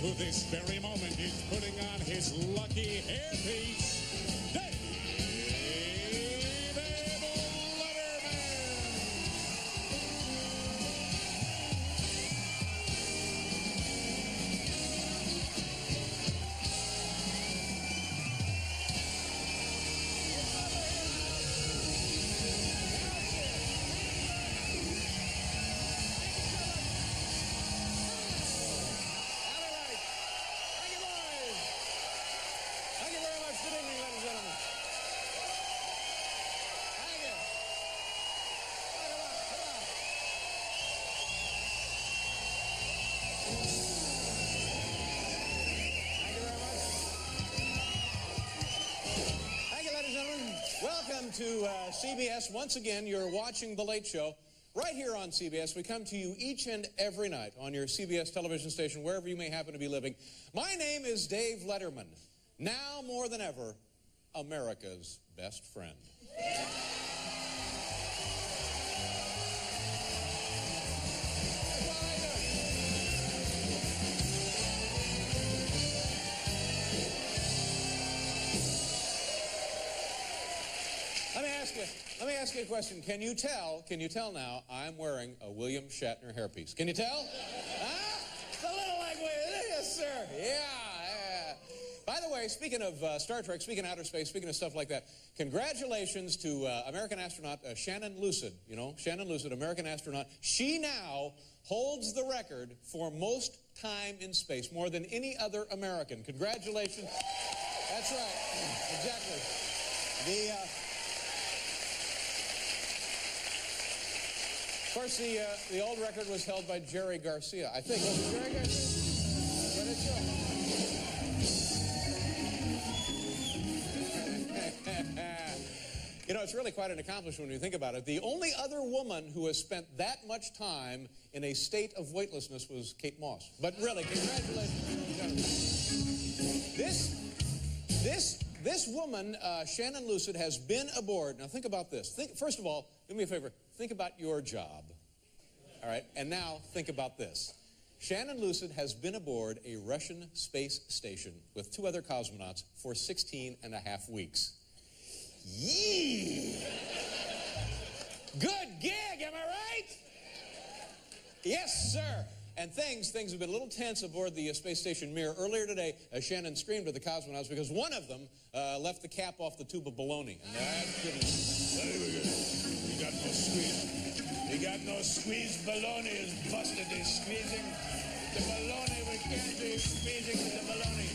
who this very moment is putting on his lucky hairpiece, David Letterman. Welcome to CBS. Once again, you're watching The Late Show. Right here on CBS, we come to you each and every night on your CBS television station, wherever you may happen to be living. My name is Dave Letterman. Now more than ever, America's best friend. Let me ask you a question. Can you tell now I'm wearing a William Shatner hairpiece? Can you tell? Huh? It's a little like William. Yes, sir. Yeah. By the way, speaking of Star Trek, speaking of outer space, speaking of stuff like that, congratulations to American astronaut Shannon Lucid. You know, Shannon Lucid, American astronaut. She now holds the record for most time in space, more than any other American. Congratulations. That's right. Exactly. Of course, the old record was held by Jerry Garcia, I think. Was it Jerry Garcia? What did you know, it's really quite an accomplishment when you think about it. The only other woman who has spent that much time in a state of weightlessness was Kate Moss. But really, congratulations. This woman, Shannon Lucid, has been aboard. Now, think about this. First of all, do me a favor. Think about your job. All right? And now, think about this. Shannon Lucid has been aboard a Russian space station with 2 other cosmonauts for 16 and a half weeks. Yee! Good gig, am I right? Yes, sir. And things have been a little tense aboard the space station Mir. Earlier today, Shannon screamed at the cosmonauts because one of them left the cap off the tube of bologna. And that didn't... He got no squeeze. He got no squeeze. Bologna is busted. He's squeezing the bologna. We can't be squeezing the bologna.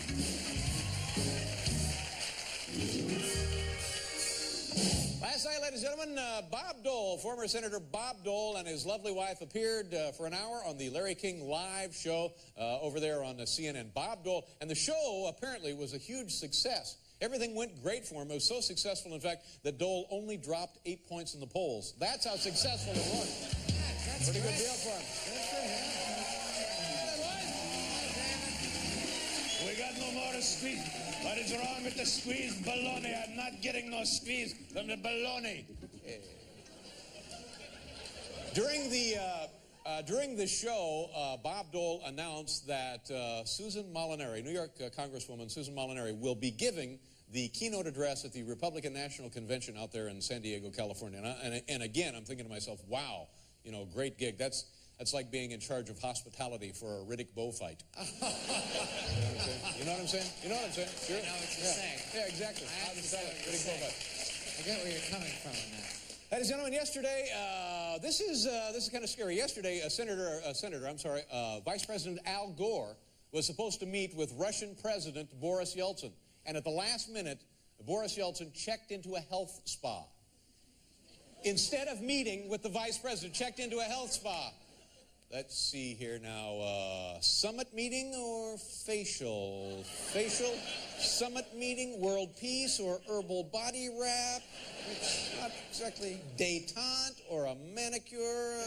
Last night, ladies and gentlemen, Bob Dole, former Senator Bob Dole, and his lovely wife appeared for an hour on the Larry King live show over there on CNN. Bob Dole, and the show apparently was a huge success. Everything went great for him. It was so successful, in fact, that Dole only dropped 8 points in the polls. That's how successful it was. That's pretty good deal for him. We got no more squeeze. What is wrong with the squeeze bologna? I'm not getting no squeeze from the bologna. During the show, Bob Dole announced that Susan Molinari, New York Congresswoman Susan Molinari, will be giving the keynote address at the Republican National Convention out there in San Diego, California. And again, I'm thinking to myself, wow, you know, great gig. That's like being in charge of hospitality for a Riddick Bowe fight. You know what I'm saying? You know what I'm saying? Sure. I know what you're saying. Yeah, exactly. Hospitality, Riddick Bowe fight. I get where you're coming from on that. Ladies and gentlemen, yesterday, this is kind of scary. Yesterday, Vice President Al Gore was supposed to meet with Russian President Boris Yeltsin. And at the last minute, Boris Yeltsin checked into a health spa. Instead of meeting with the Vice President, checked into a health spa. Let's see here now, summit meeting or facial? Facial? Summit meeting, world peace, or herbal body wrap? It's not exactly detente or a manicure.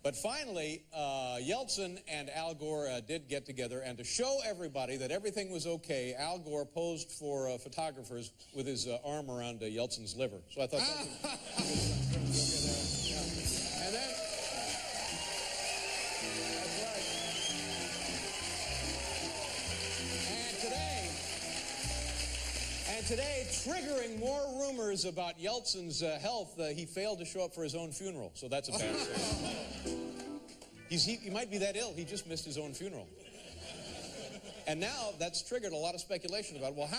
But finally, Yeltsin and Al Gore did get together, and to show everybody that everything was okay, Al Gore posed for photographers with his arm around Yeltsin's liver. So I thought that was and then... today, triggering more rumors about Yeltsin's health, he failed to show up for his own funeral, so that's a bad thing. He might be that ill, he just missed his own funeral. And now that's triggered a lot of speculation about, well,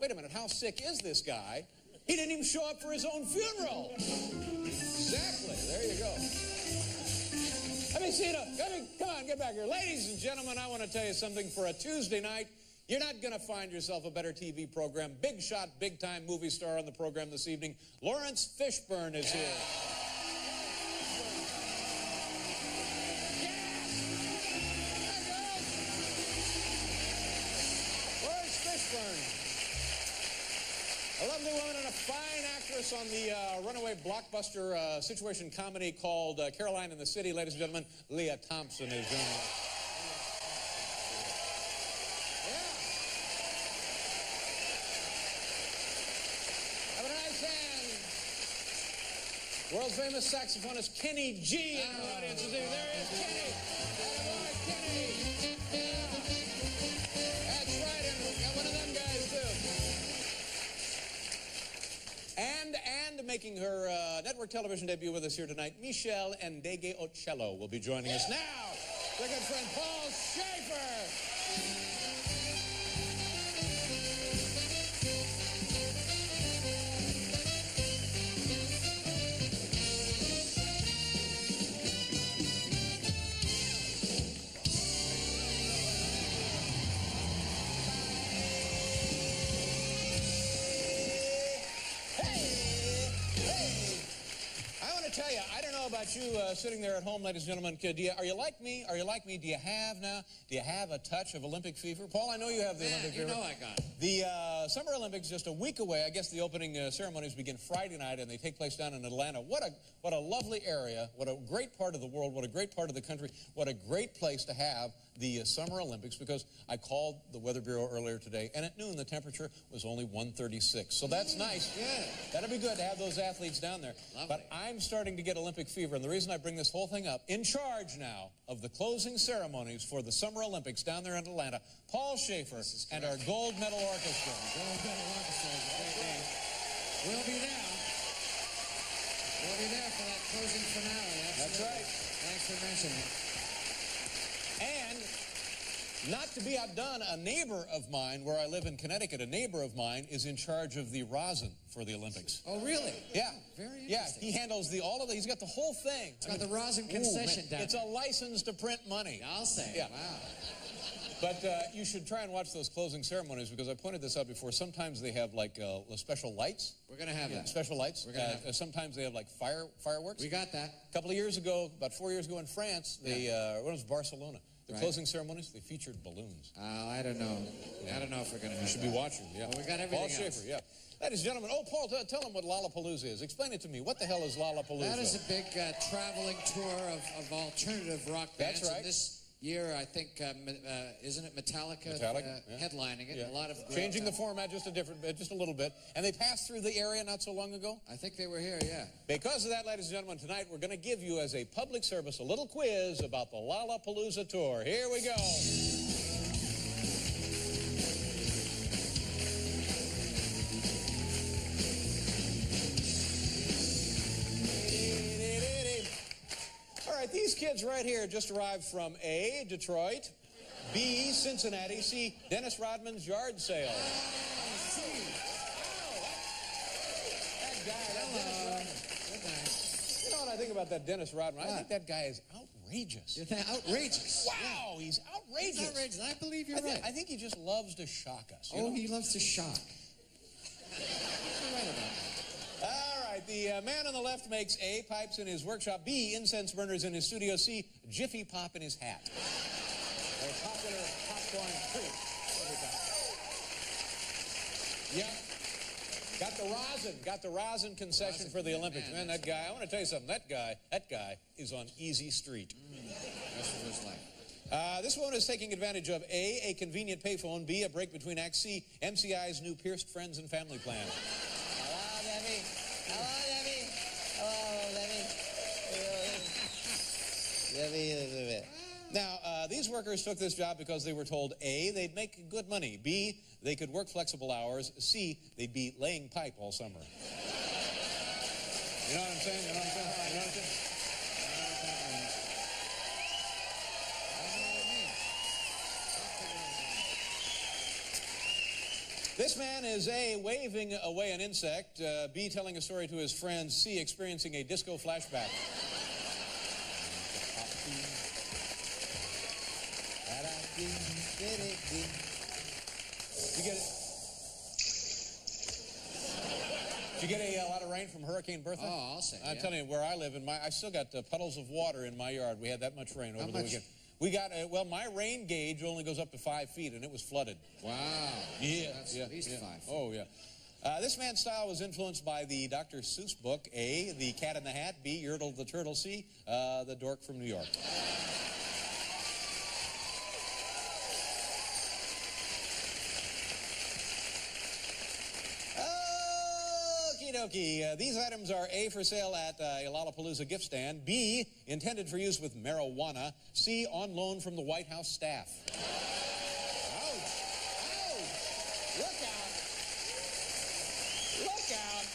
wait a minute, how sick is this guy? He didn't even show up for his own funeral. Exactly, there you go. Let me see it. Come on, get back here. Ladies and gentlemen, I want to tell you something. For a Tuesday night, you're not going to find yourself a better TV program. Big shot, big-time movie star on the program this evening. Laurence Fishburne is here. Laurence Fishburne. A lovely woman and a fine actress on the runaway blockbuster situation comedy called Caroline in the City. Ladies and gentlemen, Leah Thompson is joining us. World's famous saxophonist Kenny G in the audience. There he is, Kenny. Attaboy, Kenny. Yeah. That's right, and one of them guys, too. And making her network television debut with us here tonight, Michelle Ndegeocello will be joining us now. Our good friend Paul Schaefer. Tell you, I don't know about you sitting there at home, ladies and gentlemen. Are you like me? Are you like me? Do you have a touch of Olympic fever? Paul, I know you have the Olympic fever. You know I got it. The Summer Olympics just a week away. I guess the opening ceremonies begin Friday night, and they take place down in Atlanta. What a lovely area. What a great part of the world. What a great part of the country. What a great place to have the Summer Olympics, because I called the Weather Bureau earlier today, and at noon the temperature was only 136. So that's nice. Good. That'll be good to have those athletes down there. Lovely. But I'm starting to get Olympic fever, and the reason I bring this whole thing up, in charge now of the closing ceremonies for the Summer Olympics down there in Atlanta, Paul Schaefer and our Gold Medal Orchestra. Gold Medal Orchestra is a great day. We'll be there. We'll be there for that closing finale. That's right. Thanks for mentioning it. And not to be outdone, a neighbor of mine, where I live in Connecticut, a neighbor of mine is in charge of the rosin for the Olympics. Oh, really? Yeah. Very interesting. Yeah, he handles he's got the whole thing. It's got the rosin concession down. It's a license to print money. I'll say. Yeah. Wow. But you should try and watch those closing ceremonies, because I pointed this out before. Sometimes they have like special lights. We're going to have that. Special lights. We're gonna have sometimes they have like fireworks. We got that. A couple of years ago, about 4 years ago in France, when it was Barcelona, the closing ceremonies, they featured balloons. I don't know. I don't know if we're going to have You should be watching, yeah. Well, we got everything Paul Schaefer, yeah. Ladies and gentlemen, Paul, tell them what Lollapalooza is. Explain it to me. What the hell is Lollapalooza? That is a big traveling tour of alternative rock bands. That's right. And this year, I think, isn't it Metallica headlining it? Yeah. A lot of great, changing the format just a little bit. And they passed through the area not so long ago. I think they were here, yeah. Because of that, ladies and gentlemen, tonight we're going to give you, as a public service, a little quiz about the Lollapalooza tour. Here we go. All right, these kids right here just arrived from A, Detroit, B, Cincinnati, C, Dennis Rodman's yard sale. That guy, Dennis Rodman. You know what I think about that Dennis Rodman? I think that guy is outrageous. You think outrageous? Wow, he's outrageous. He's outrageous. I believe you're right. I think he just loves to shock us. You know? He loves to shock. You're right about that. All right, the man on the left makes A, pipes in his workshop, B, incense burners in his studio, C, Jiffy Pop in his hat. A popular popcorn treat. Yeah. Got the rosin concession for the Olympics. Man, that guy, I want to tell you something. That guy is on easy street. That's what it's like. This one is taking advantage of A, convenient payphone, B, a break between acts, C, MCI's new pierced friends and family plan. Hello, Debbie. Hello, Debbie. Hello, Debbie. Now, these workers took this job because they were told, A, they'd make good money, B, they could work flexible hours, C, they'd be laying pipe all summer. You know what I'm saying? You know what I'm saying? You know what I'm saying? This man is A, waving away an insect, B, telling a story to his friends, C, experiencing a disco flashback. You get it? Did you get a lot of rain from Hurricane Bertha? Oh, I'll say. I'm telling you, where I live, I still got puddles of water in my yard. We had that much rain over the weekend. We got, well, my rain gauge only goes up to 5 feet, and it was flooded. Wow. Yeah. That's at least 5 feet. Oh, yeah. This man's style was influenced by the Dr. Seuss book, A, The Cat in the Hat, B, Yertle the Turtle, C, The Dork from New York. These items are A, for sale at a Lollapalooza gift stand, B, intended for use with marijuana, C, on loan from the White House staff. Ouch! Ouch! Look out! Look out!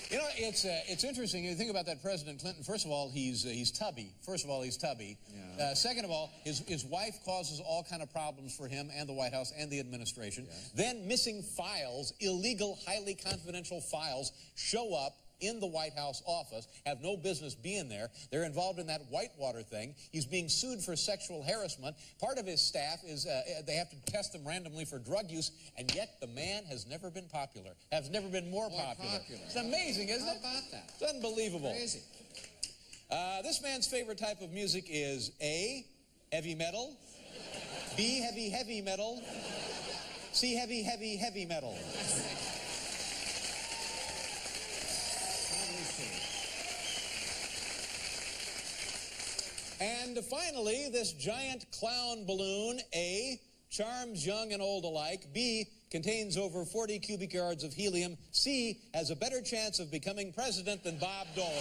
You know, it's interesting. You think about that President Clinton. First of all, he's tubby. Yeah. Second of all, his wife causes all kind of problems for him and the White House and the administration. Yes. Then missing files, illegal, highly confidential files, show up in the White House office, have no business being there. They're involved in that Whitewater thing. He's being sued for sexual harassment. Part of his staff is they have to test them randomly for drug use, and yet the man has never been popular, has never been more popular. It's amazing, isn't it? How about that? It's unbelievable. Crazy. This man's favorite type of music is A, heavy metal, B, heavy metal, C, heavy metal. And finally, this giant clown balloon, A, charms young and old alike, B, contains over 40 cubic yards of helium, C, has a better chance of becoming president than Bob Dole.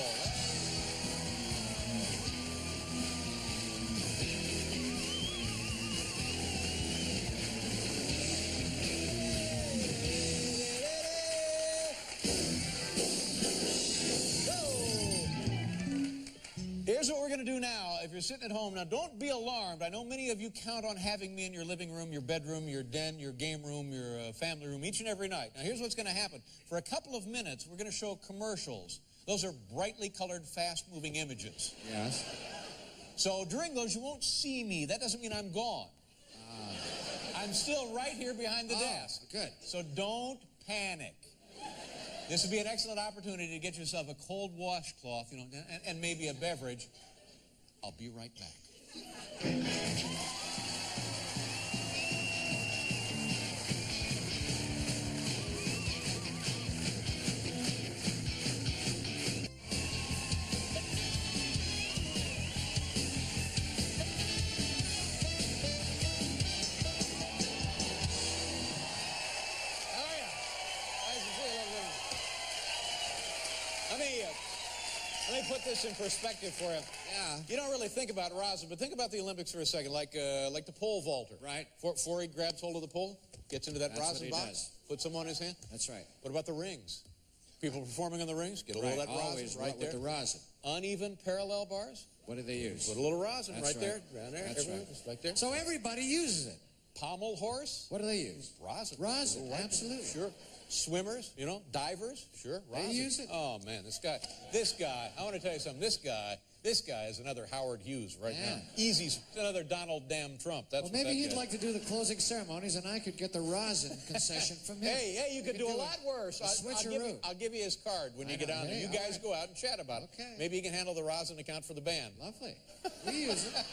Here's what we're going to do now. If you're sitting at home, now don't be alarmed. I know many of you count on having me in your living room, your bedroom, your den, your game room, your family room each and every night. Now here's what's going to happen. For a couple of minutes, we're going to show commercials. Those are brightly colored, fast-moving images. Yes. So during those, you won't see me. That doesn't mean I'm gone. I'm still right here behind the desk. Good. So don't panic. This would be an excellent opportunity to get yourself a cold washcloth, you know, and maybe a beverage. I'll be right back. Let me put this in perspective for you. Yeah. You don't really think about rosin, but think about the Olympics for a second, like the pole vaulter. Right. Before he grabs hold of the pole, gets into that rosin box, does. puts some on his hand. That's right. What about the rings? People performing on the rings, get a little of that rosin right there. With the rosin. Uneven parallel bars. What do they use? Put a little rosin That's right there, down there. That's right. Just right there. So everybody uses it. Pommel horse. What do they use? Rosin. Rosin, absolutely. Sure. Swimmers, you know, divers, sure. Rosin. They use it. Oh man, this guy. I want to tell you something. This guy is another Howard Hughes right now. Easy, another Donald damn Trump. That's well, maybe he'd like to do the closing ceremonies, and I could get the rosin concession from him. Hey, you could do a lot worse. I'll give you his card when you get down there. You guys go out and chat about it. Okay. Maybe you can handle the rosin account for the band. Lovely. We use it.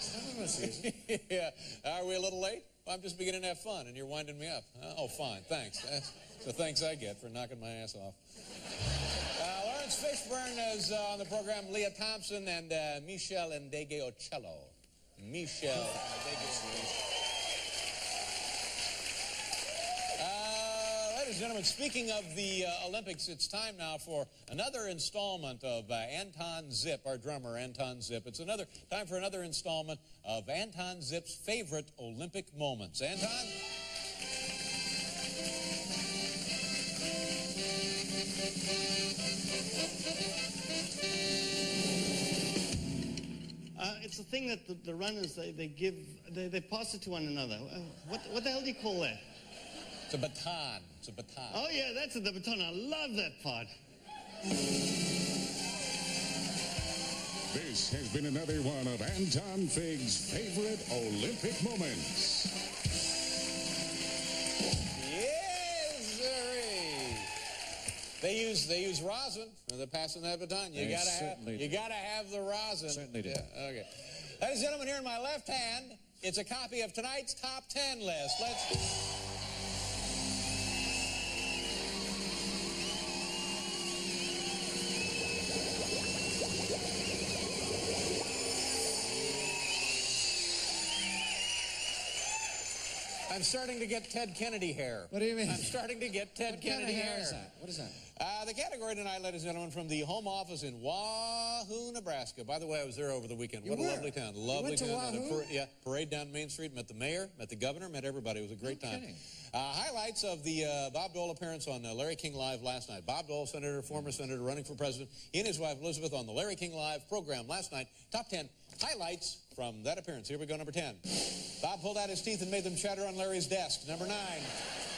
Some of us use it. Yeah. Are we a little late? Well, I'm just beginning to have fun, and you're winding me up. Oh, fine. Thanks. That's the thanks I get for knocking my ass off. Laurence Fishburne is on the program. Leah Thompson and Michelle Ndegeocello. Michelle Ndegeocello. Ladies Ladies and gentlemen, speaking of the Olympics, it's time now for another installment of Anton Zip, our drummer, Anton Zip. It's time for another installment of Anton Zip's favorite Olympic moments. Anton? It's a thing that the runners, they pass it to one another. What the hell do you call that? It's a baton. It's a baton. Oh, yeah, that's the baton. I love that part. This has been another one of Anton Fig's favorite Olympic moments. Yes, sirree. They use rosin when they're passing that baton. You gotta have the rosin. Certainly do. Yeah, okay. Ladies and gentlemen, here in my left hand, it's a copy of tonight's top 10 list. I'm starting to get Ted Kennedy hair. What do you mean? I'm starting to get Ted Kennedy hair. Is that? What is that? The category tonight, ladies and gentlemen, from the home office in Wahoo, Nebraska. By the way, I was there over the weekend. What a lovely town. Lovely town. Wahoo? Parade down Main Street. Met the mayor, met the governor, met everybody. It was a great time. Highlights of the Bob Dole appearance on Larry King Live last night. Bob Dole, senator, former senator, running for president. He and his wife Elizabeth on the Larry King Live program last night. Top 10 highlights from that appearance. Here we go, number 10. Bob pulled out his teeth and made them chatter on Larry's desk. Number 9.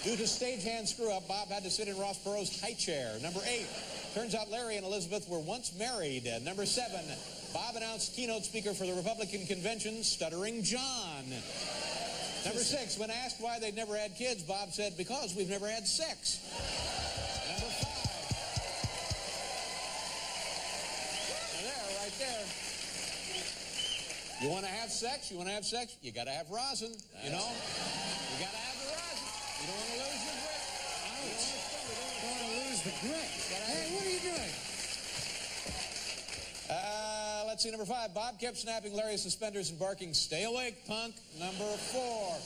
Due to stagehand screw-up, Bob had to sit in Ross Perot's high chair. Number 8. Turns out Larry and Elizabeth were once married. Number 7. Bob announced keynote speaker for the Republican convention, Stuttering John. Number 6. When asked why they'd never had kids, Bob said, because we've never had sex. Number 5. There, right there. You want to have sex? You want to have sex? You got to have rosin, you know? You got to have the rosin. You don't want to lose your grip. You don't want to lose the grip. Hey, what are you doing? Let's see, number 5. Bob kept snapping Larry's suspenders and barking, stay awake, punk. Number 4.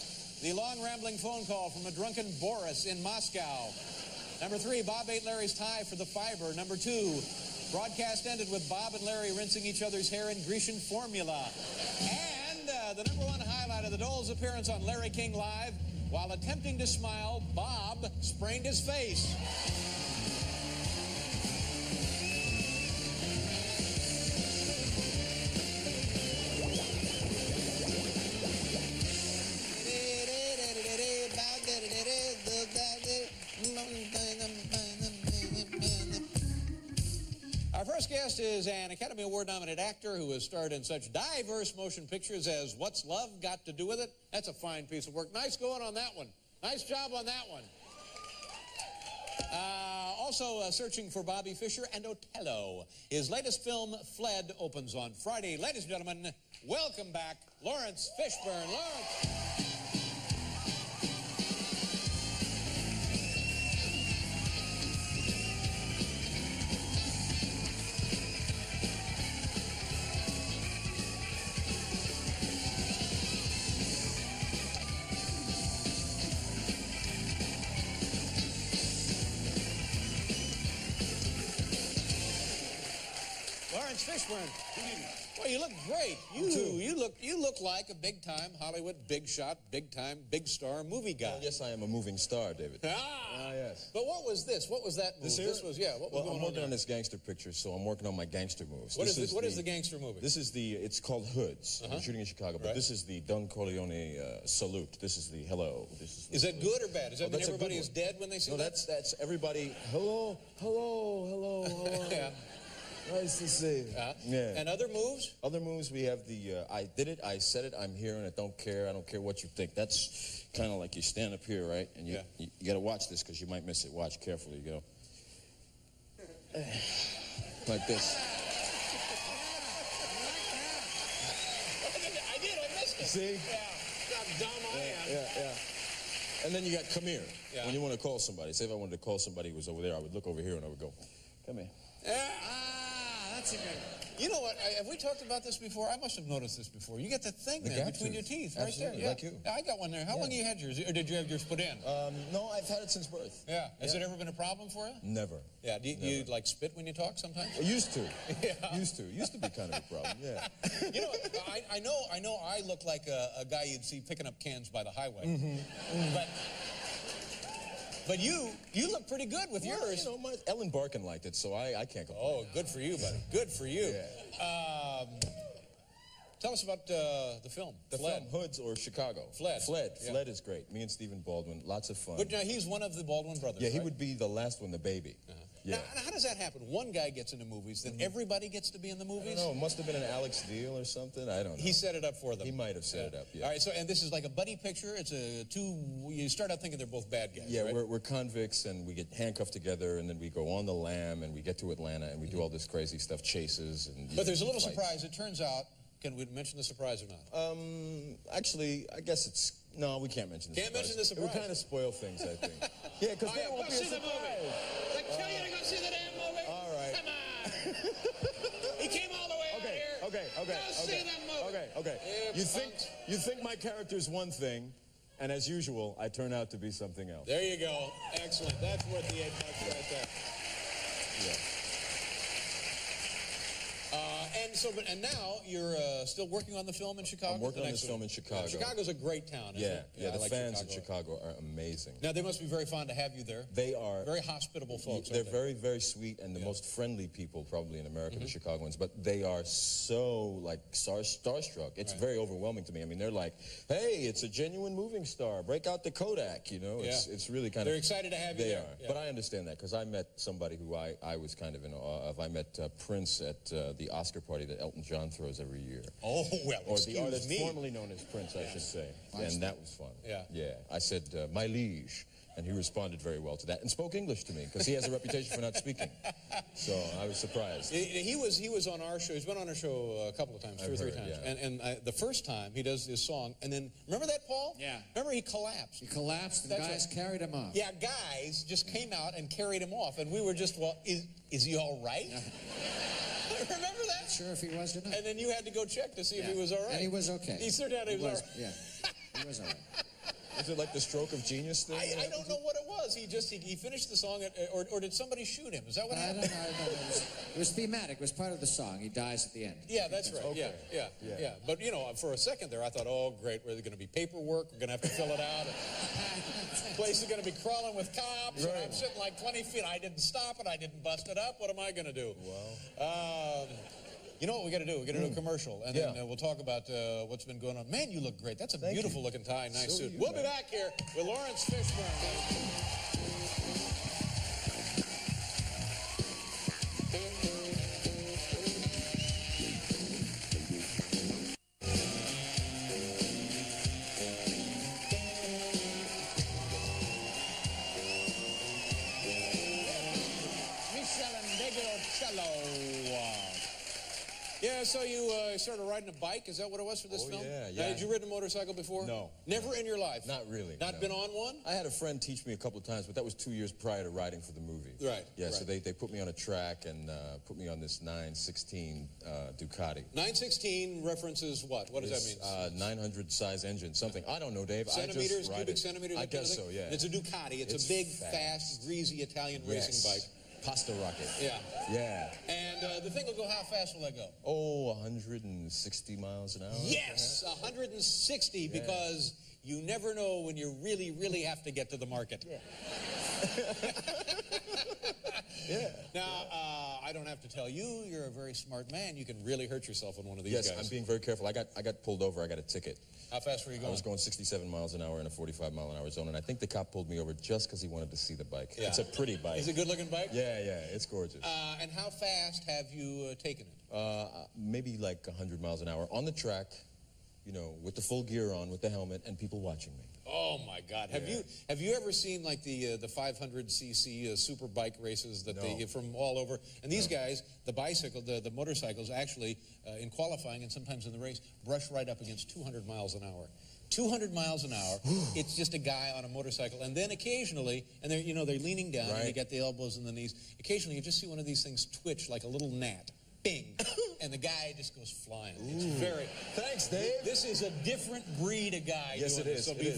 The long rambling phone call from a drunken Boris in Moscow. Number 3. Bob ate Larry's tie for the fiber. Number 2. Broadcast ended with Bob and Larry rinsing each other's hair in Grecian formula. And the number 1 highlight of the Dole's appearance on Larry King Live, while attempting to smile, Bob sprained his face. Our first guest is an Academy Award-nominated actor who has starred in such diverse motion pictures as What's Love Got to Do With It? That's a fine piece of work. Nice going on that one. Nice job on that one. Also searching for Bobby Fischer and Otello. His latest film, Fled, opens on Friday. Ladies and gentlemen, welcome back, Laurence Fishburne. Laurence. Laurence Fishburne. Well, you look great. You look like a big-time Hollywood, big-shot, big-time, big-star movie guy. Well, yes, I am a moving star, David. Yes. But what was this? What was that move? This was, yeah, what was going I'm working on on this gangster picture, so I'm working on my gangster moves. What is the gangster movie? This is it's called Hoods. We're shooting in Chicago, but this is the Don Corleone salute. This is the hello. Is that good or bad? Does that mean everybody is dead when they see that? No, that's everybody. Hello, hello, hello, hello. Yeah. Nice to see you. Yeah. And other moves? Other moves, we have the I did it, I said it, I'm here, and I don't care what you think. That's kind of like you stand up here, right? And you got to watch this because you might miss it. Watch carefully. You go like this. I missed it. See? Yeah. How dumb I am. Yeah. And then you got come here. Yeah. When you want to call somebody. Say if I wanted to call somebody who was over there, I would look over here and I would go, come here. Yeah. That's Mexican. You know what? Have we talked about this before? I must have noticed this before. You get that thing there between your teeth, right there. Yeah. Like you. I got one there. How long you had yours? Or did you have yours put in? No, I've had it since birth. Yeah. Has it ever been a problem for you? Never. Yeah. Do you like spit when you talk sometimes? I used to. Yeah. Used to be kind of a problem. Yeah. You know, I know. I look like a guy you'd see picking up cans by the highway. But you look pretty good with yours. You know, Ellen Barkin liked it, so I can't complain. Oh, good for you, buddy. Good for you. Yeah. Tell us about the film. The film, Hoods or Chicago. Fled. Yeah. Fled is great. Me and Stephen Baldwin, lots of fun. But now he's one of the Baldwin brothers, Yeah, he right? would be the last one, the baby. Yeah. Now, how does that happen? One guy gets into movies, then everybody gets to be in the movies? I don't know, it must have been an Alex deal or something. I don't know. He set it up for them. He might have set it up, yeah. All right, so, and this is like a buddy picture. It's you start out thinking they're both bad guys, Yeah, right? we're convicts, and we get handcuffed together, and then we go on the lam, and we get to Atlanta, and we do all this crazy stuff, chases. And But there's a little surprise. It turns out, can we mention the surprise or not? Actually, I guess it's... No, we can't mention the surprise. Can't mention the surprise. It would kind of spoil things, I think. Yeah, because then it won't be a Go see the surprise. movie. They tell you to go see the damn movie. All right. Come on. He came all the way out here. Okay. Go see the movie. Okay. Yeah, You think my character's one thing, and as usual, I turn out to be something else. There you go. Excellent. That's worth the $8 right there. Yeah. And now you're still working on the film in Chicago? I'm working on this film in Chicago. Chicago's a great town, isn't it? Yeah, I the like fans in Chicago are amazing. Now, they must be very fond to have you there. They are. Very hospitable folks, They're aren't they? very, very sweet and the most friendly people probably in America, the Chicagoans, but they are so, like, starstruck. It's very overwhelming to me. I mean, they're like, hey, it's a genuine moving star. Break out the Kodak, you know? It's really kind of... They're excited to have you They there. are. Yeah. But I understand that, because I met somebody who I was kind of in awe of. I met Prince at the Oscar party that Elton John throws every year. Oh, well, Or the artist excuse me. formerly known as Prince, I should say. And that was fun. Yeah. Yeah. I said, my liege. And he responded very well to that and spoke English to me, because he has a reputation for not speaking. So I was surprised. He was on our show. He's been on our show a couple of times, two or three times. Yeah. And the first time he does this song, and then, remember that, Paul? Yeah. Remember he collapsed? He collapsed and That's guys carried him off. Yeah, guys just came out and carried him off, and we were just, well, is he all right? Remember that? Not sure if he was or not. And then you had to go check to see if he was all right. And he was okay. He turned out he was all right. Yeah, he was all right. Is it like the stroke of genius thing? I don't know what it was. He finished the song, or did somebody shoot him? Is that what I happened? don't know. It was thematic. It was part of the song. He dies at the end. Yeah, that's right. Okay. Yeah. But, you know, for a second there, I thought, oh, great, we're going to be paperwork. We're going to have to fill it out. The place is going to be crawling with cops. Right. And I'm sitting like 20 feet. I didn't stop it. I didn't bust it up. What am I going to do? Well. You know what we got to do? We got to do a commercial, and then we'll talk about what's been going on. Man, you look great. That's a beautiful looking tie, nice suit. We'll be back here with Laurence Fishburne. Ndegeocello. Yeah, so you started riding a bike. Is that what it was for this film? Yeah. Now, had you ridden a motorcycle before? No. Never in your life? Not really. Not been on one? I had a friend teach me a couple of times, but that was 2 years prior to riding for the movie. Right. Yeah, right. so they put me on a track and put me on this 916 Ducati. 916 references what? What does that mean? 900 size engine, something. I don't know, Dave. Centimeters, I just ride cubic it. centimeters? I that kind of guess thing? so, yeah. It's a Ducati. It's a big, fast, greasy Italian racing bike. Pasta rocket. Yeah. Yeah. And the thing will go, how fast will that go? Oh, 160 miles an hour. Yes, 160, because you never know when you really, really have to get to the market. Yeah. Now, I don't have to tell you, you're a very smart man. You can really hurt yourself on one of these guys. Yes, I'm being very careful. I got pulled over. I got a ticket. How fast were you going? I was going 67 miles an hour in a 45-mile-an-hour zone, and I think the cop pulled me over just because he wanted to see the bike. Yeah. It's a pretty bike. Is it a good-looking bike? Yeah, it's gorgeous. And how fast have you taken it? Maybe like 100 miles an hour on the track, you know, with the full gear on, with the helmet, and people watching me. Oh my God! Have you ever seen like the 500cc super bike races that they from all over? And these guys, the motorcycles, actually in qualifying and sometimes in the race, brush right up against 200 miles an hour. 200 miles an hour. It's just a guy on a motorcycle, and then occasionally, and they're leaning down, and they get the elbows and the knees. Occasionally, you just see one of these things twitch like a little gnat. bing, and the guy just goes flying. It's very... Thanks, Dave. This is a different breed of guy. Yes, doing it this, is. so be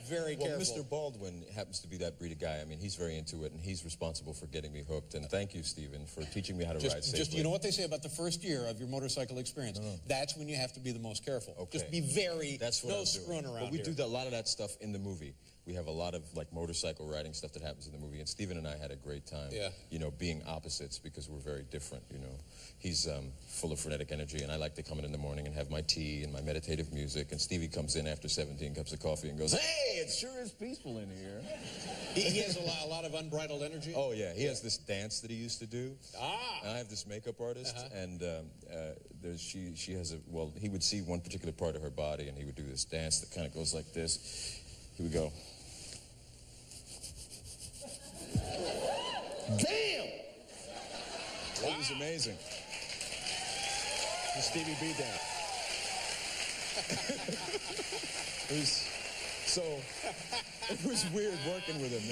very careful. Mr. Baldwin happens to be that breed of guy. I mean, he's very into it, and he's responsible for getting me hooked. And thank you, Stephen, for teaching me how to ride safely. You know what they say about the first year of your motorcycle experience? That's when you have to be the most careful. Okay. Just be very... That's what no I'm screwing doing. around But we here. do a lot of that stuff in the movie. We have a lot of like motorcycle riding stuff that happens in the movie, and Stephen and I had a great time. Yeah. You know, being opposites because we're very different. You know, he's full of frenetic energy, and I like to come in the morning and have my tea and my meditative music. And Stevie comes in after 17 cups of coffee and goes, "Hey, it sure is peaceful in here." He has a lot of unbridled energy. Oh yeah, he has this dance that he used to do. And I have this makeup artist, and she has he would see one particular part of her body, and he would do this dance that kind of goes like this. He would go. Damn! That was amazing. The Stevie B dance. It was weird working with him.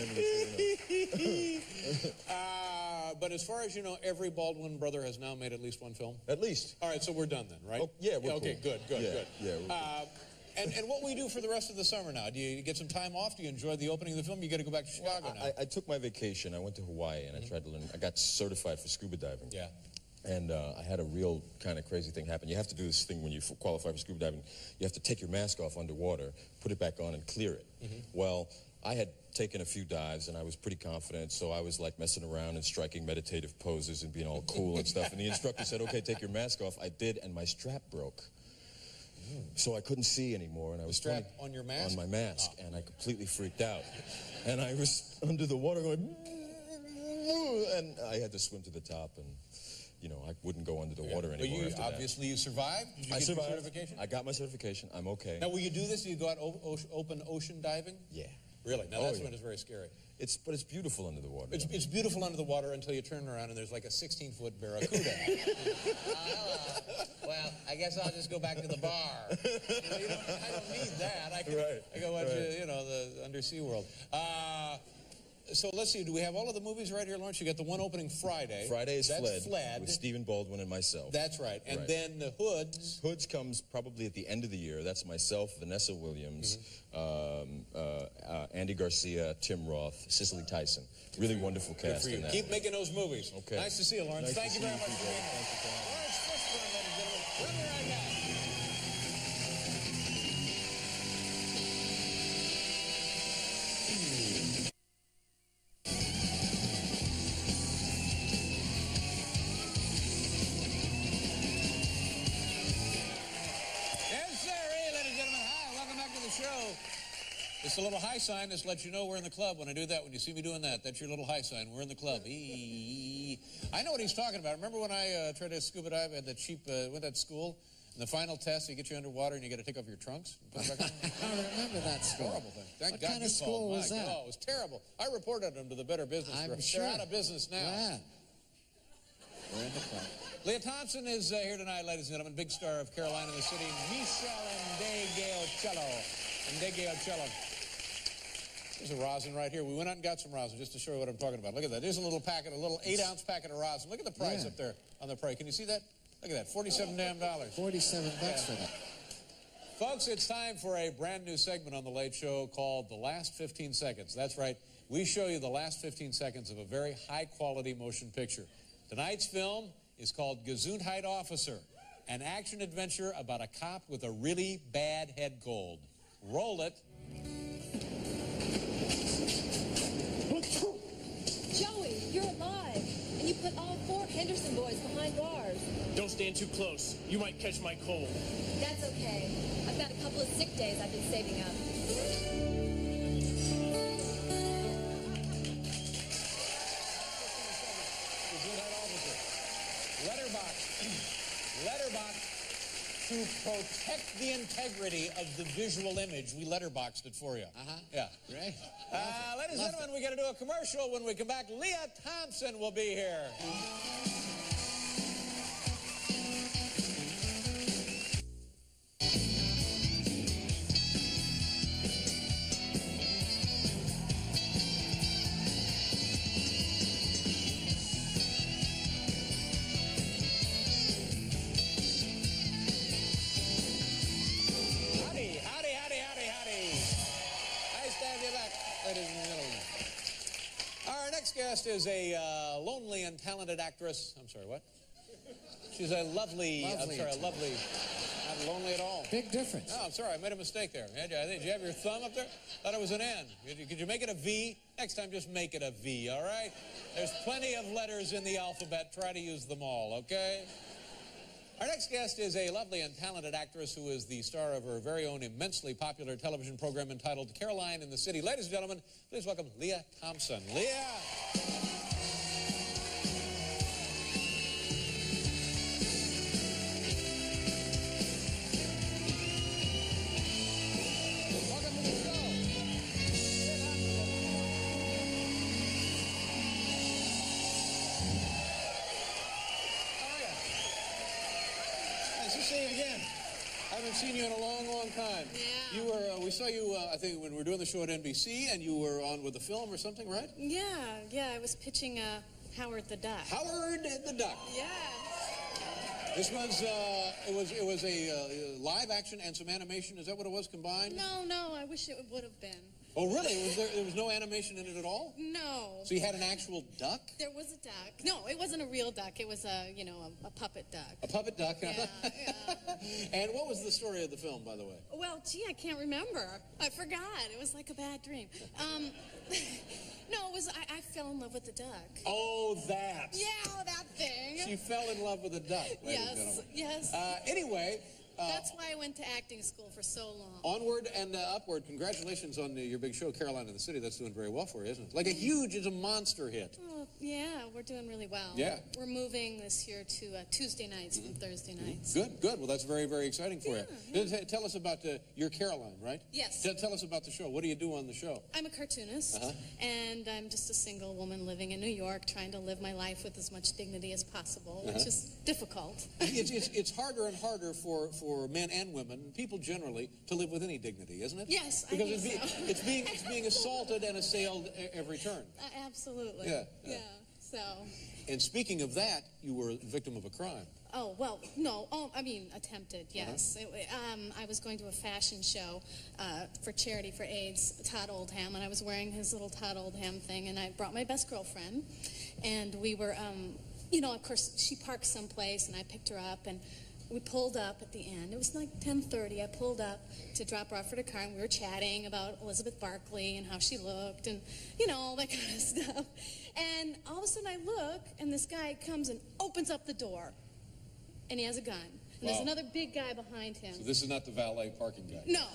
But as far as you know, every Baldwin brother has now made at least one film? At least. All right, so we're done then, right? Oh, yeah, we're okay, cool. good. Yeah, we're cool. And what will you do for the rest of the summer now? Do you get some time off? Do you enjoy the opening of the film? You got to go back to Chicago now. I took my vacation. I went to Hawaii, and I tried to learn. I got certified for scuba diving. Yeah. And I had a real kind of crazy thing happen. You have to do this thing when you qualify for scuba diving. You have to take your mask off underwater, put it back on, and clear it. Well, I had taken a few dives, and I was pretty confident, so I was like messing around and striking meditative poses and being all cool and stuff. And the instructor said, "Okay, take your mask off." I did, and my strap broke. So I couldn't see anymore, and I was strap on your mask? On my mask, and I completely freaked out. And I was under the water going, and I had to swim to the top, and you know, I wouldn't go under the water anymore. But obviously you survived? Did you get survived. Your certification? I got my certification. I'm okay. Now, will you do this? Do you go out open ocean diving? Yeah. Really? Now, that's when it's very scary. But it's beautiful under the water. It's beautiful under the water until you turn around and there's like a 16-foot barracuda. Well, I guess I'll just go back to the bar. I don't need that. I go watch, the undersea world. So let's see, do we have all of the movies right here, Laurence? You got the one opening Friday. Friday is That's Fled with Stephen Baldwin and myself. That's right. And then the Hoods. Hoods comes probably at the end of the year. That's myself, Vanessa Williams, Andy Garcia, Tim Roth, Cicely Tyson. Really wonderful cast in that. Keep making those movies. Okay. Nice to see you, Laurence. Thank you very much for being here. Laurence Fishburne, ladies and gentlemen. We'll be right back. It's a little high sign. This lets you know we're in the club. When I do that, when you see me doing that, that's your little high sign. We're in the club. I know what he's talking about. Remember when I tried to scuba dive? I had that cheap, went to school, and the final test, they get you underwater, and you got to take off your trunks. I remember that school. Horrible thing. What kind of school was that? Oh, it was terrible. I reported them to the Better Business Bureau. I'm sure. They're out of business now. Yeah. We're in the club. Leah Thompson is here tonight, ladies and gentlemen. Big star of Carolina in the City, Michelle Ndegeocello. There's a rosin right here. We went out and got some rosin just to show you what I'm talking about. Look at that. There's a little packet, a little 8-ounce packet of rosin. Look at the price up there on the price. Can you see that? Look at that. $47 damn. $47 for that. Folks, it's time for a brand new segment on The Late Show called The Last 15 Seconds. That's right. We show you the last 15 seconds of a very high-quality motion picture. Tonight's film is called Gesundheit Officer, an action adventure about a cop with a really bad head cold. Roll it. Joey, you're alive, and you put all 4 Henderson boys behind bars. Don't stand too close. You might catch my cold. That's okay. I've got a couple of sick days I've been saving up. Letterbox. To protect the integrity of the visual image, we letterboxed it for you. Yeah. Right. Ladies and gentlemen, we got to do a commercial. When we come back, Leah Thompson will be here. that, ladies and gentlemen. Our next guest is a lonely and talented actress. I'm sorry, what? She's a lovely, not lonely at all. Big difference. Oh, I'm sorry, I made a mistake there. Did you have your thumb up there? Thought it was an N. Could you make it a V? Next time, just make it a V, all right? There's plenty of letters in the alphabet. Try to use them all, okay? Our next guest is a lovely and talented actress who is the star of her very own immensely popular television program entitled Caroline in the City. Ladies and gentlemen, please welcome Leah Thompson. Leah! Seen you in a long, long time. Yeah. You were, we saw you, I think, when we were doing the show at NBC, and you were on with a film or something, right? Yeah, I was pitching Howard the Duck. Howard the Duck. Yeah. This was, it was a live action and some animation. Is that what it was combined? No, I wish it would have been. Oh, really? There was no animation in it at all? No. So you had an actual duck? There was a duck. No, it wasn't a real duck. It was a puppet duck. A puppet duck? Yeah. And what was the story of the film, by the way? Well, gee, I can't remember. I forgot. It was like a bad dream. No, it was, I fell in love with the duck. Oh, that. Yeah, that thing. She fell in love with a duck, ladies and gentlemen. Yes. Anyway... That's why I went to acting school for so long. Onward and upward. Congratulations on your big show, Caroline in the City. That's doing very well for you, isn't it? Like it's a monster hit. Oh, yeah, we're doing really well. Yeah. We're moving this year to Tuesday nights from Thursday nights. Good. Well, that's very, very exciting for you. Yeah. Tell us about your Caroline, right? Yes. Tell us about the show. What do you do on the show? I'm a cartoonist, and I'm just a single woman living in New York, trying to live my life with as much dignity as possible, which is difficult. It's harder and harder for men and women, people generally, to live with any dignity, isn't it? Yes, because I think so. it's being assaulted and assailed every turn. Absolutely. Yeah. So. And speaking of that, you were a victim of a crime. Oh, well, no. Oh, I mean, attempted, yes. I was going to a fashion show for charity for AIDS, Todd Oldham, and I was wearing his little Todd Oldham thing, and I brought my best girlfriend, and we were, of course, she parked someplace, and I picked her up, and we pulled up at the end. It was like 10:30. I pulled up to drop her off at her car, and we were chatting about Elizabeth Barkley and how she looked and, all that kind of stuff. And all of a sudden I look, and this guy comes and opens up the door, and he has a gun. And there's another big guy behind him. So this is not the valet parking guy? No.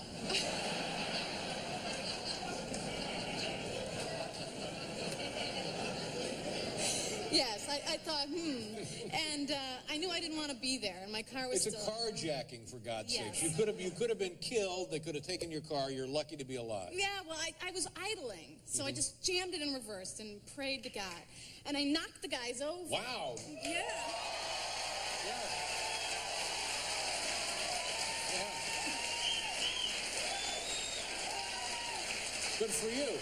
Yes, I thought, and I knew I didn't want to be there, and my car was It's a carjacking, for God's sakes. You could have been killed. They could have taken your car. You're lucky to be alive. Yeah, well, I was idling, so I just jammed it in reverse and prayed to God, and I knocked the guys over. Wow. Yeah. Good for you.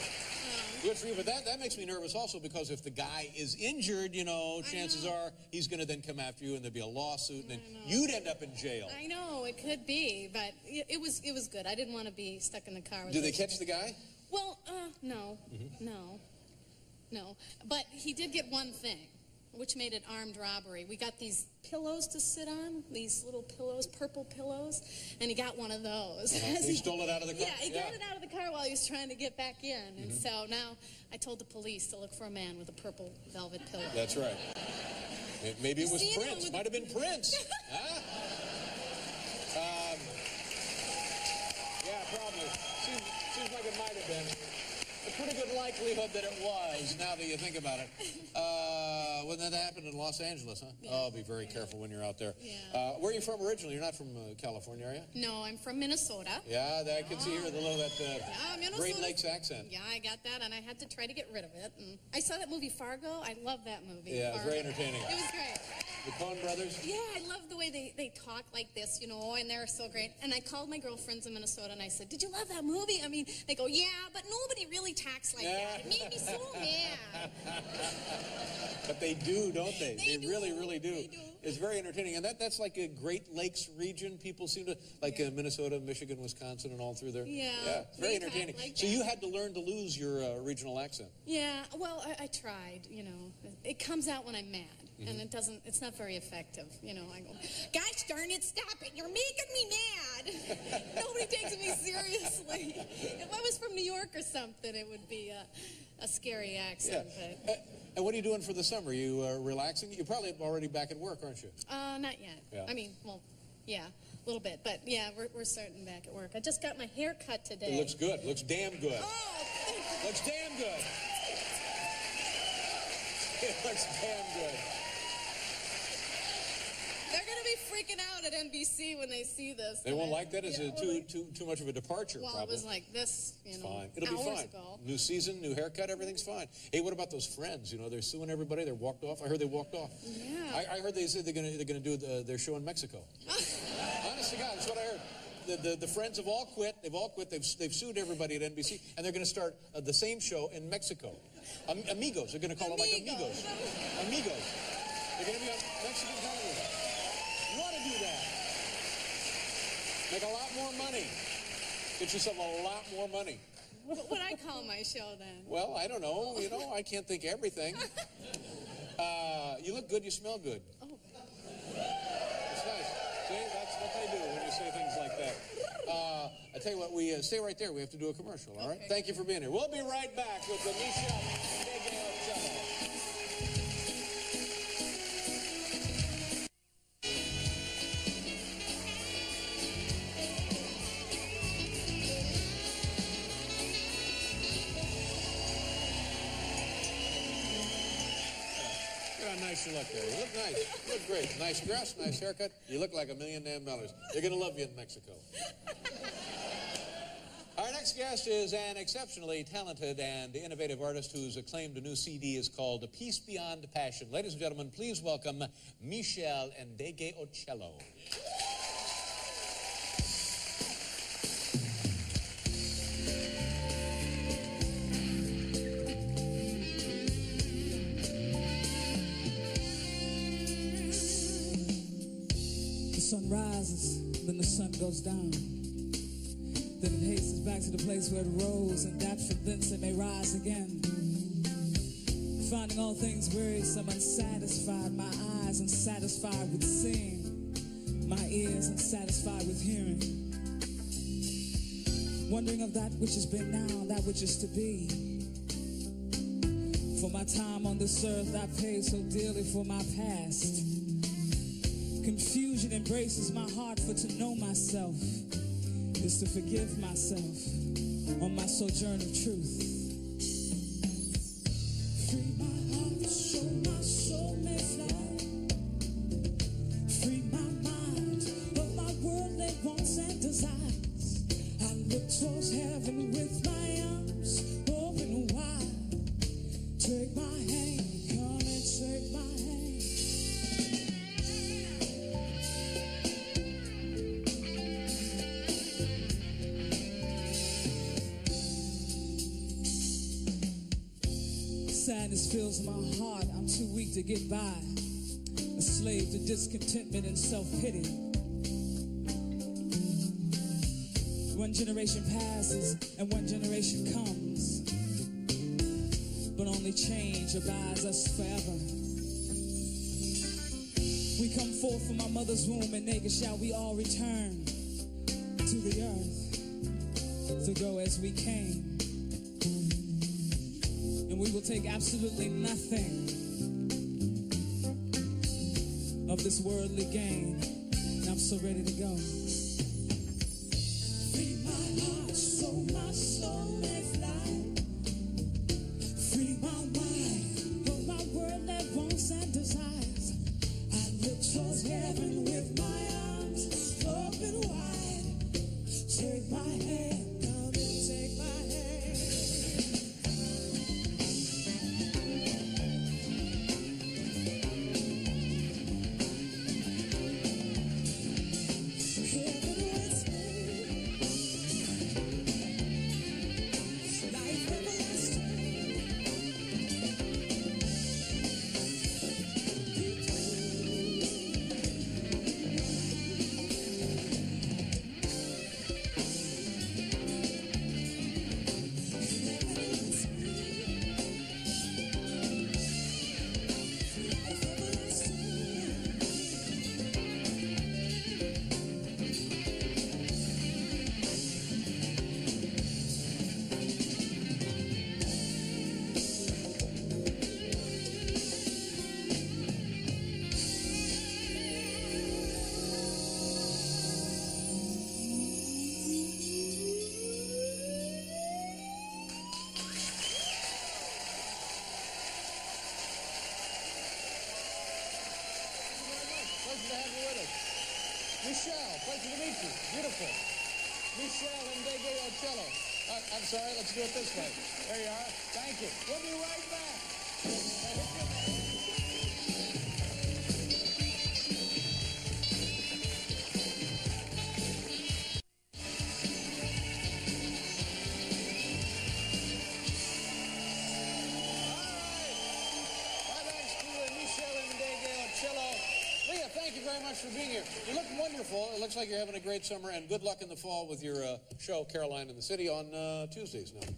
Good for you, but that makes me nervous also, because if the guy is injured, chances are he's going to then come after you, and there'd be a lawsuit, and then you'd end up in jail. I know, it could be, but it was good. I didn't want to be stuck in the car with Did they catch the guy? Well, no. But he did get one thing, which made it armed robbery. We got these pillows to sit on, these little pillows, purple pillows, and he got one of those. He stole it out of the car? Yeah, he got it out of the car while he was trying to get back in. And so now I told the police to look for a man with a purple velvet pillow. That's right. Maybe it was Prince. Might have been Prince. Huh? Yeah, probably. Seems like it might have been. A pretty good likelihood that it was, now that you think about it. When that happened in Los Angeles, huh? Yeah. Oh, be very careful when you're out there. Yeah. Where are you from originally? You're not from California, are you? No, I'm from Minnesota. Yeah, I can see here that Great Lakes accent. Yeah, I got that, and I had to try to get rid of it. And I saw that movie Fargo. I love that movie. Yeah, it was very entertaining. It was great. The Coen brothers? Yeah, I love the way they talk like this, you know, and they're so great. And I called my girlfriends in Minnesota and I said, did you love that movie? I mean, they go, yeah, but nobody really talks like that. It made me so mad. But they do, don't they? They do. really, really do. They do. It's very entertaining. And that's like a Great Lakes region. People seem to, like Minnesota, Michigan, Wisconsin, and all through there. Yeah. Yeah, it's very They talk entertaining. like So that. you had to learn to lose your regional accent. Yeah, well, I tried, you know. It comes out when I'm mad. And it's not very effective. You know, I go, gosh darn it, stop it. You're making me mad. Nobody takes me seriously. If I was from New York or something, it would be a scary accent. Yeah. But And what are you doing for the summer? Are you relaxing? You're probably already back at work, aren't you? not yet. Yeah. I mean, well, yeah, a little bit. But yeah, we're starting back at work. I just got my hair cut today. It looks good. Looks damn good. Oh, thank you. Looks damn good. It looks damn good. They're going to be freaking out at NBC when they see this. They won't like that? Is it Yeah, too much of a departure, well, probably? it was like this, you know, Fine. It'll be hours fine. ago. New season, new haircut, everything's fine. Hey, what about those Friends? You know, they're suing everybody. They're walked off. I heard they walked off. Yeah. I heard they said they're gonna do their show in Mexico. Honest to God, that's what I heard. The Friends have all quit. They've all quit. They've sued everybody at NBC, and they're going to start the same show in Mexico. Amigos. They're going to call it like Amigos. Amigos. They're going to be on Mexican television. You want to do that? Make a lot more money. Get yourself a lot more money. What would I call my show then? Well, I don't know. You know, I can't think everything. You look good. You smell good. Oh. It's nice. See, that's what they do when you say things like that. I tell you what, we stay right there. We have to do a commercial, all right? Okay. Thank you for being here. We'll be right back with the Michelle Ndegeocello. Look how nice you look there. You look nice. You look great. Nice dress, nice haircut. You look like $1 million damn dollars. They're going to love you in Mexico. Our next guest is an exceptionally talented and innovative artist whose acclaimed new CD is called Peace Beyond Passion. Ladies and gentlemen, please welcome Michelle Ndegeocello. The sun rises, then the sun goes down. Then it hastens back to the place where it rose, and that from thence it may rise again. Finding all things wearisome, unsatisfied, my eyes unsatisfied with seeing, my ears unsatisfied with hearing. Wondering of that which has been now, that which is to be. For my time on this earth, I paid so dearly for my past. Confusion embraces my heart, for to know myself is to forgive myself on my sojourn of truth. Free my heart so my soul may fly. Free my mind of my worldly wants and desires. I look towards heaven with my arms open wide. Take my hand, come and take my hand. Sadness fills my heart, I'm too weak to get by. A slave to discontentment and self-pity. One generation passes and one generation comes, but only change abides us forever. We come forth from our mother's womb, and naked shall we all return to the earth to go as we came. And we will take absolutely nothing of this worldly gain. And I'm so ready to go. Free my heart so my soul may fly. Free my mind of my worldly wants and desires. I look towards heaven with my arms open wide. Take my hand, come and take my hand. Michelle, pleasure to meet you. Beautiful. Michelle Ndegeocello. I'm sorry, let's do it this way. There you are. Thank you. We'll be right back. Thank you very much for being here. You look wonderful. It looks like you're having a great summer, and good luck in the fall with your show, Caroline in the City, on Tuesdays now.